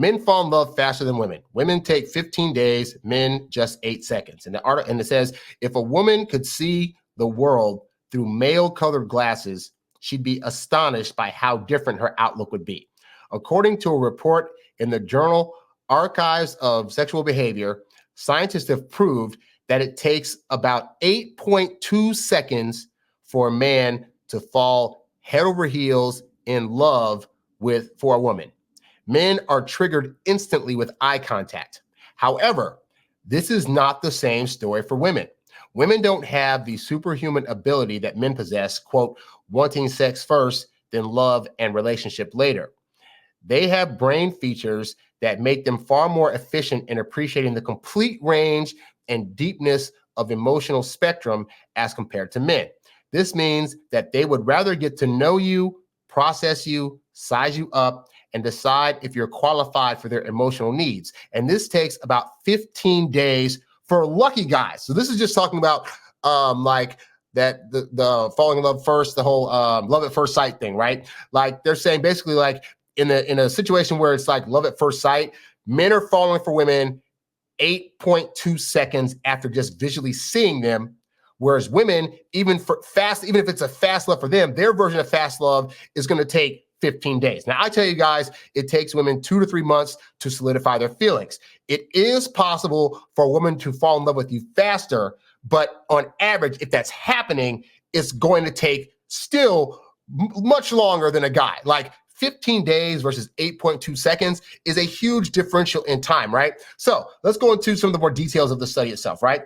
Men fall in love faster than women. Women take 15 days, men just 8 seconds. And it says, if a woman could see the world through male-colored glasses, she'd be astonished by how different her outlook would be. According to a report in the journal Archives of Sexual Behavior, scientists have proved that it takes about 8.2 seconds for a man to fall head over heels in love for a woman. Men are triggered instantly with eye contact. However, this is not the same story for women. Women don't have the superhuman ability that men possess, quote, wanting sex first, then love and relationship later. They have brain features that make them far more efficient in appreciating the complete range and deepness of emotional spectrum as compared to men. This means that they would rather get to know you, process you, size you up, and decide if you're qualified for their emotional needs. And this takes about 15 days for lucky guys. So this is just talking about like that the falling in love first, the whole love at first sight thing, right? Like they're saying basically like in a situation where it's like love at first sight, men are falling for women 8.2 seconds after just visually seeing them. Whereas women, even if it's a fast love for them, their version of fast love is going to take 15 days. Now, I tell you guys, it takes women 2 to 3 months to solidify their feelings. It is possible for a woman to fall in love with you faster, but on average, if that's happening, it's going to take still much longer than a guy. Like 15 days versus 8.2 seconds is a huge differential in time, right? So let's go into some of the more details of the study itself, right?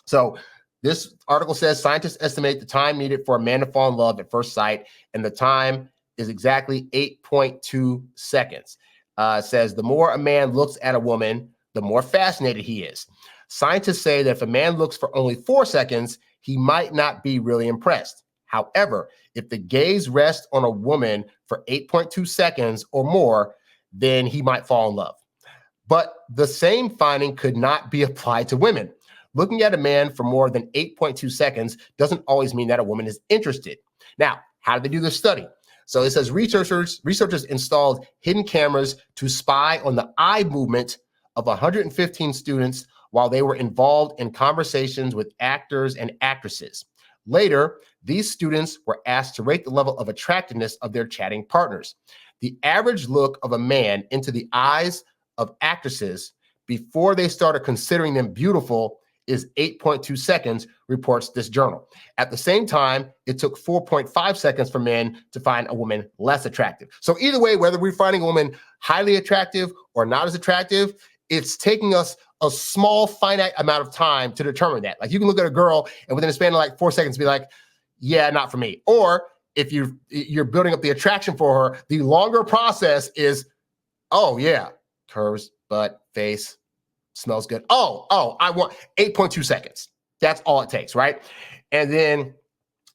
So this article says scientists estimate the time needed for a man to fall in love at first sight, and the time is exactly 8.2 seconds. It says the more a man looks at a woman, the more fascinated he is. Scientists say that if a man looks for only 4 seconds, he might not be really impressed. However, if the gaze rests on a woman for 8.2 seconds or more, then he might fall in love. But the same finding could not be applied to women. Looking at a man for more than 8.2 seconds doesn't always mean that a woman is interested. Now, how did they do this study? So it says researchers installed hidden cameras to spy on the eye movement of 115 students while they were involved in conversations with actors and actresses. Later, these students were asked to rate the level of attractiveness of their chatting partners. The average look of a man into the eyes of actresses before they started considering them beautiful is 8.2 seconds, reports this journal. At the same time, it took 4.5 seconds for men to find a woman less attractive. So either way, whether we're finding a woman highly attractive or not as attractive, it's taking us a small finite amount of time to determine that. Like you can look at a girl and within a span of like 4 seconds be like, yeah, not for me. Or if you're building up the attraction for her, the longer process is, oh yeah, curves, butt, face, smells good. Oh, I want 8.2 seconds. That's all it takes, right? And then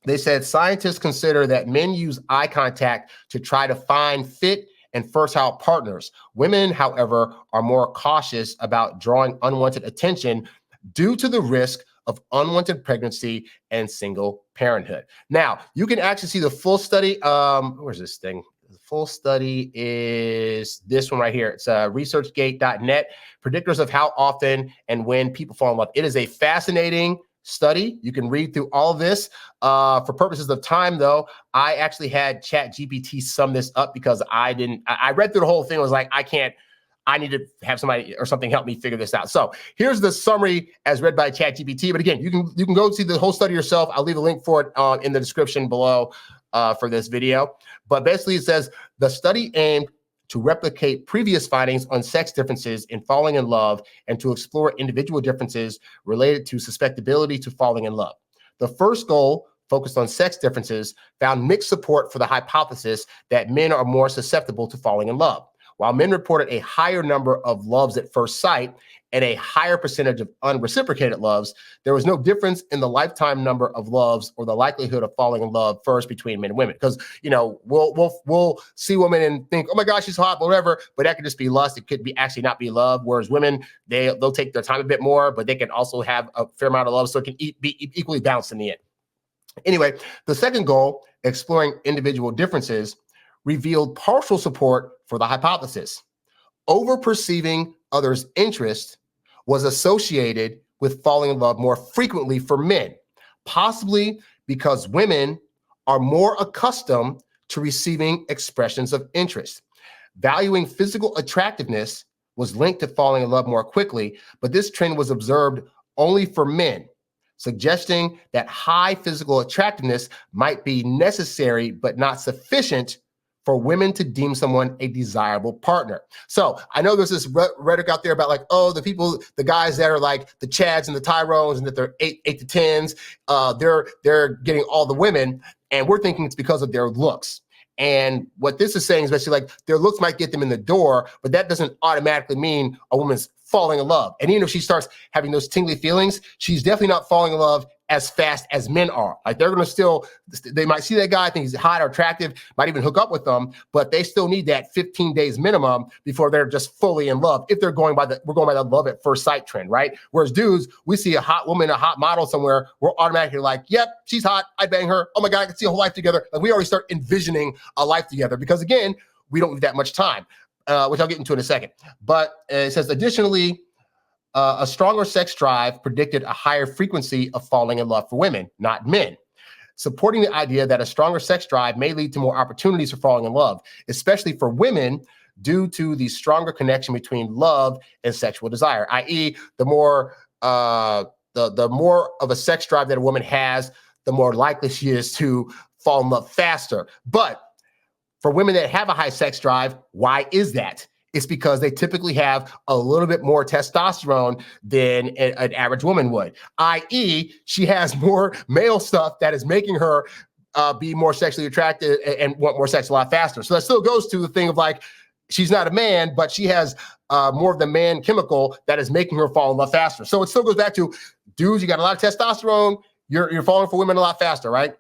they said scientists consider that men use eye contact to try to find fit and fertile partners. Women, however, are more cautious about drawing unwanted attention due to the risk of unwanted pregnancy and single parenthood. Now, you can actually see the full study. Where's this thing? The full study is this one right here. It's researchgate.net, predictors of how often and when people fall in love. It is a fascinating study. You can read through all of this. For purposes of time, though, I actually had ChatGPT sum this up because I read through the whole thing. I was like, I need to have somebody or something help me figure this out. So here's the summary as read by ChatGPT. But again, you can go see the whole study yourself. I'll leave a link for it in the description below for this video. But basically it says the study aimed to replicate previous findings on sex differences in falling in love and to explore individual differences related to susceptibility to falling in love. The first goal, focused on sex differences, found mixed support for the hypothesis that men are more susceptible to falling in love. While men reported a higher number of loves at first sight and a higher percentage of unreciprocated loves, there was no difference in the lifetime number of loves or the likelihood of falling in love first between men and women. Because, we'll see women and think, oh my gosh, she's hot, whatever, but that could just be lust. It could be actually not be love. Whereas women, they'll take their time a bit more, but they can also have a fair amount of love. So it can be equally balanced in the end. Anyway, the second goal, exploring individual differences, revealed partial support for the hypothesis. Over-perceiving others' interest was associated with falling in love more frequently for men, possibly because women are more accustomed to receiving expressions of interest. Valuing physical attractiveness was linked to falling in love more quickly, but this trend was observed only for men, suggesting that high physical attractiveness might be necessary but not sufficient for women to deem someone a desirable partner. So I know there's this rhetoric out there about like, oh, the guys that are like the Chads and the Tyrones and that they're eight to 10s, they're getting all the women, and we're thinking it's because of their looks. And what this is saying is basically like their looks might get them in the door, but that doesn't automatically mean a woman's falling in love. And even if she starts having those tingly feelings, she's definitely not falling in love as fast as men are. Like they're going to they might see that guy, think he's hot or attractive, might even hook up with them, but they still need that 15 days minimum before they're just fully in love. If we're going by the love at first sight trend, right? Whereas dudes, we see a hot woman, a hot model somewhere, we're automatically like, yep, she's hot, I'd bang her. Oh my God, I can see a whole life together. Like we already start envisioning a life together because again, we don't need that much time, which I'll get into in a second. But it says additionally, a stronger sex drive predicted a higher frequency of falling in love for women, not men, supporting the idea that a stronger sex drive may lead to more opportunities for falling in love, especially for women, due to the stronger connection between love and sexual desire, i.e., the more of a sex drive that a woman has, the more likely she is to fall in love faster. But for women that have a high sex drive, why is that? It's because they typically have a little bit more testosterone than an average woman would, i.e., she has more male stuff that is making her be more sexually attracted and want more sex a lot faster. So that still goes to the thing of like, she's not a man, but she has more of the man chemical that is making her fall in love faster. So it still goes back to dudes, you got a lot of testosterone, you're falling for women a lot faster, right?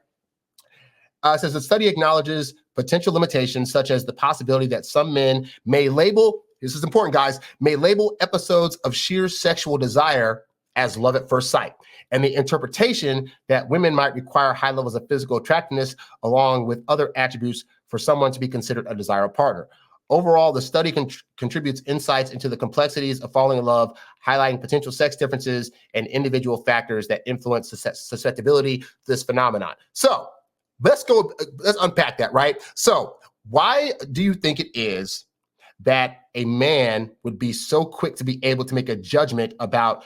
It says the study acknowledges potential limitations, such as the possibility that some men may label, this is important, guys, may label episodes of sheer sexual desire as love at first sight, and the interpretation that women might require high levels of physical attractiveness along with other attributes for someone to be considered a desirable partner. Overall, the study contributes insights into the complexities of falling in love, highlighting potential sex differences and individual factors that influence susceptibility to this phenomenon. So, let's unpack that, right? So why do you think it is that a man would be so quick to be able to make a judgment about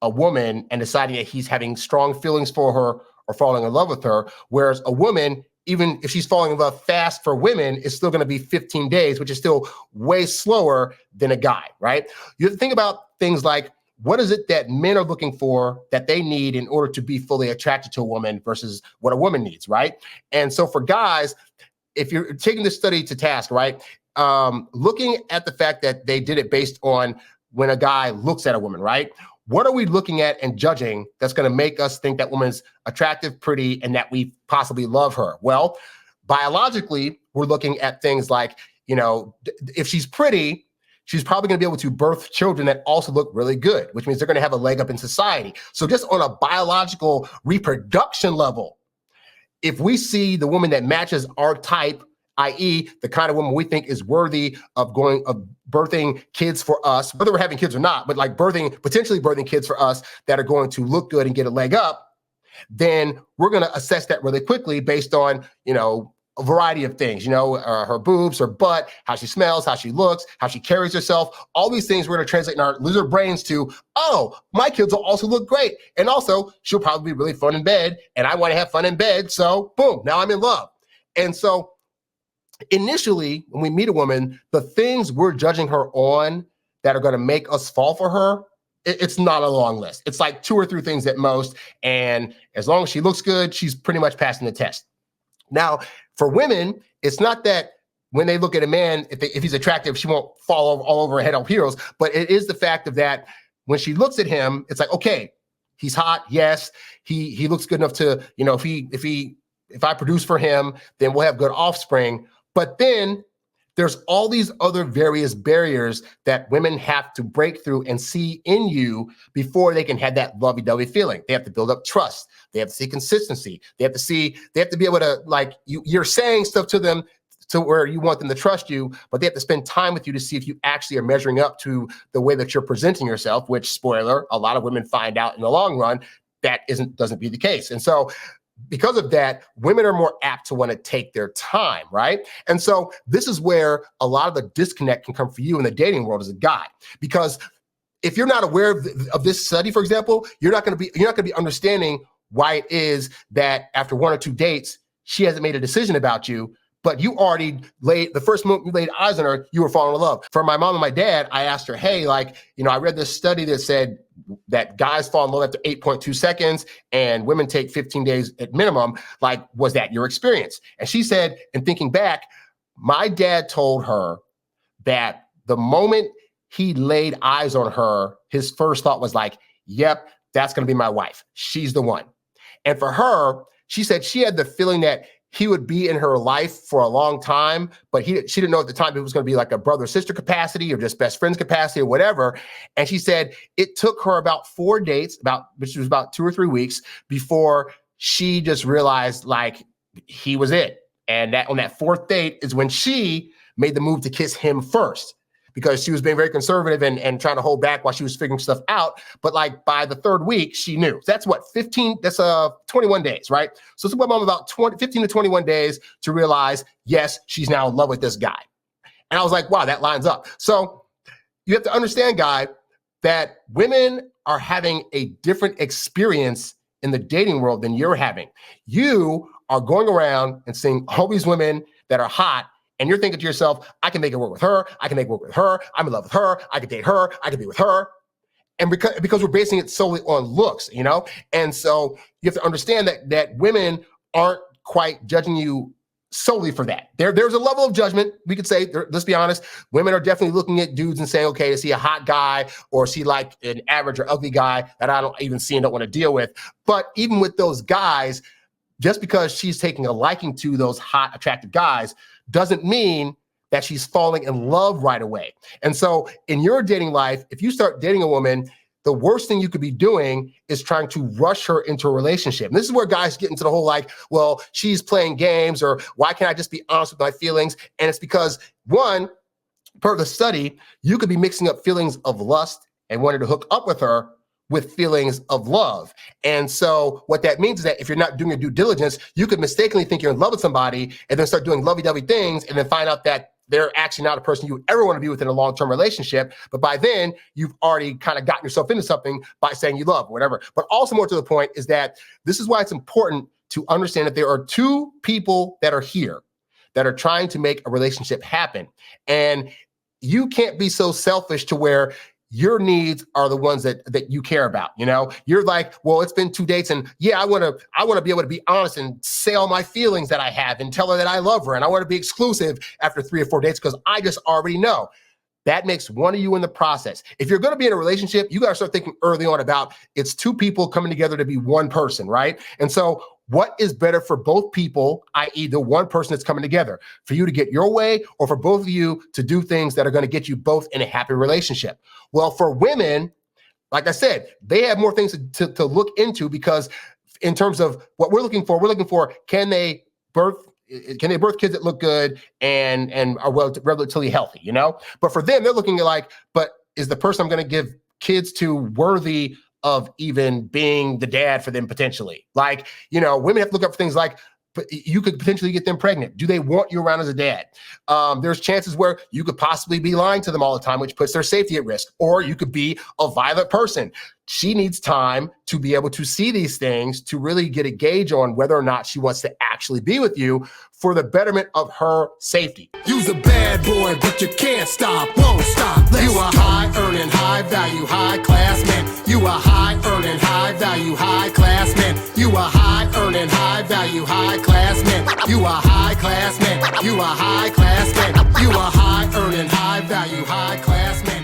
a woman and deciding that he's having strong feelings for her or falling in love with her, whereas a woman, even if she's falling in love fast for women, is still going to be 15 days, which is still way slower than a guy, right? You have to think about things like, what is it that men are looking for that they need in order to be fully attracted to a woman versus what a woman needs, right? And so for guys, if you're taking this study to task, right, looking at the fact that they did it based on when a guy looks at a woman, right? What are we looking at and judging that's going to make us think that woman's attractive, pretty, and that we possibly love her? Well, biologically, we're looking at things like, if she's pretty, she's probably going to be able to birth children that also look really good, which means they're going to have a leg up in society. So just on a biological reproduction level, if we see the woman that matches our type, i.e. the kind of woman we think is worthy of birthing kids for us, whether we're having kids or not, but like potentially birthing kids for us that are going to look good and get a leg up, then we're going to assess that really quickly based on, a variety of things, her boobs, her butt, how she smells, how she looks, how she carries herself. All these things we're going to translate in our lizard brains to, oh, my kids will also look great. And also, she'll probably be really fun in bed, and I want to have fun in bed. So boom, now I'm in love. And so initially, when we meet a woman, the things we're judging her on that are going to make us fall for her, it's not a long list. It's like 2 or 3 things at most. And as long as she looks good, she's pretty much passing the test. Now, for women, it's not that when they look at a man, if he's attractive, she won't fall all over her head over heels. But it is the fact of that when she looks at him, it's like, okay, he's hot. Yes, he looks good enough to, if I produce for him, then we'll have good offspring. But then there's all these other various barriers that women have to break through and see in you before they can have that lovey-dovey feeling. They have to build up trust. They have to see consistency. They have to be able to, like, you're saying stuff to them to where you want them to trust you, but they have to spend time with you to see if you actually are measuring up to the way that you're presenting yourself, which, spoiler, a lot of women find out in the long run that doesn't be the case. And so because of that, women are more apt to want to take their time, right? And so this is where a lot of the disconnect can come for you in the dating world as a guy, because if you're not aware of this study, for example, you're not going to be understanding why it is that after 1 or 2 dates, she hasn't made a decision about you, but you already the first moment you laid eyes on her, you were falling in love. For my mom and my dad, I asked her, hey, like, I read this study that said that guys fall in love after 8.2 seconds and women take 15 days at minimum. Like, was that your experience? And she said, in thinking back, my dad told her that the moment he laid eyes on her, his first thought was like, yep, that's going to be my wife. She's the one. And for her, she said she had the feeling that he would be in her life for a long time, but she didn't know at the time if it was going to be like a brother-sister capacity or just best friends capacity or whatever. And she said it took her about 4 dates, which was about 2 or 3 weeks, before she just realized like he was it. And that on that 4th date is when she made the move to kiss him first, because she was being very conservative and trying to hold back while she was figuring stuff out. But like by the 3rd week, she knew. That's 21 days, right? So it's about 15 to 21 days to realize, yes, she's now in love with this guy. And I was like, wow, that lines up. So you have to understand, guy, that women are having a different experience in the dating world than you're having. You are going around and seeing all these women that are hot, and you're thinking to yourself, I can make it work with her. I can make it work with her. I'm in love with her. I can date her. I can be with her. And because we're basing it solely on looks, And so you have to understand that women aren't quite judging you solely for that. There's a level of judgment. We could say, let's be honest, women are definitely looking at dudes and saying, okay, is he a hot guy or is he like an average or ugly guy that I don't even see and don't want to deal with? But even with those guys, just because she's taking a liking to those hot, attractive guys doesn't mean that she's falling in love right away. And so in your dating life, if you start dating a woman, the worst thing you could be doing is trying to rush her into a relationship. And this is where guys get into the whole like, well, she's playing games, or why can't I just be honest with my feelings? And it's because, one, per the study, you could be mixing up feelings of lust and wanting to hook up with her with feelings of love. And so what that means is that if you're not doing your due diligence, you could mistakenly think you're in love with somebody and then start doing lovey-dovey things and then find out that they're actually not a person you would ever want to be with in a long-term relationship. But by then, you've already kind of gotten yourself into something by saying you love or whatever. But also more to the point is that this is why it's important to understand that there are 2 people that are here that are trying to make a relationship happen. And you can't be so selfish to where your needs are the ones that you care about. You're like, well, it's been 2 dates and yeah, I want to be able to be honest and say all my feelings that I have and tell her that I love her. And I want to be exclusive after 3 or 4 dates because I just already know. That makes one of you in the process. If you're going to be in a relationship, you got to start thinking early on about it's 2 people coming together to be one person, right? And so what is better for both people, i.e. the one person that's coming together, for you to get your way or for both of you to do things that are going to get you both in a happy relationship? Well, for women, like I said, they have more things to look into, because in terms of what we're looking for, can they birth kids that look good and are relatively healthy, But for them, they're looking at like, but is the person I'm going to give kids to worthy of even being the dad for them potentially? Like, women have to look up for things like, you could potentially get them pregnant. Do they want you around as a dad? There's chances where you could possibly be lying to them all the time, which puts their safety at risk. Or you could be a violent person. She needs time to be able to see these things to really get a gauge on whether or not she wants to actually be with you for the betterment of her safety. You's a bad boy, but you can't stop, won't stop. You a high-earning, high-value, high-class man. You a high-earning, high-value, high-class man. You a high-earning, high-value, high-class man. You a high-class man. You a high-class man. You a high-earning, high-value, high-class man.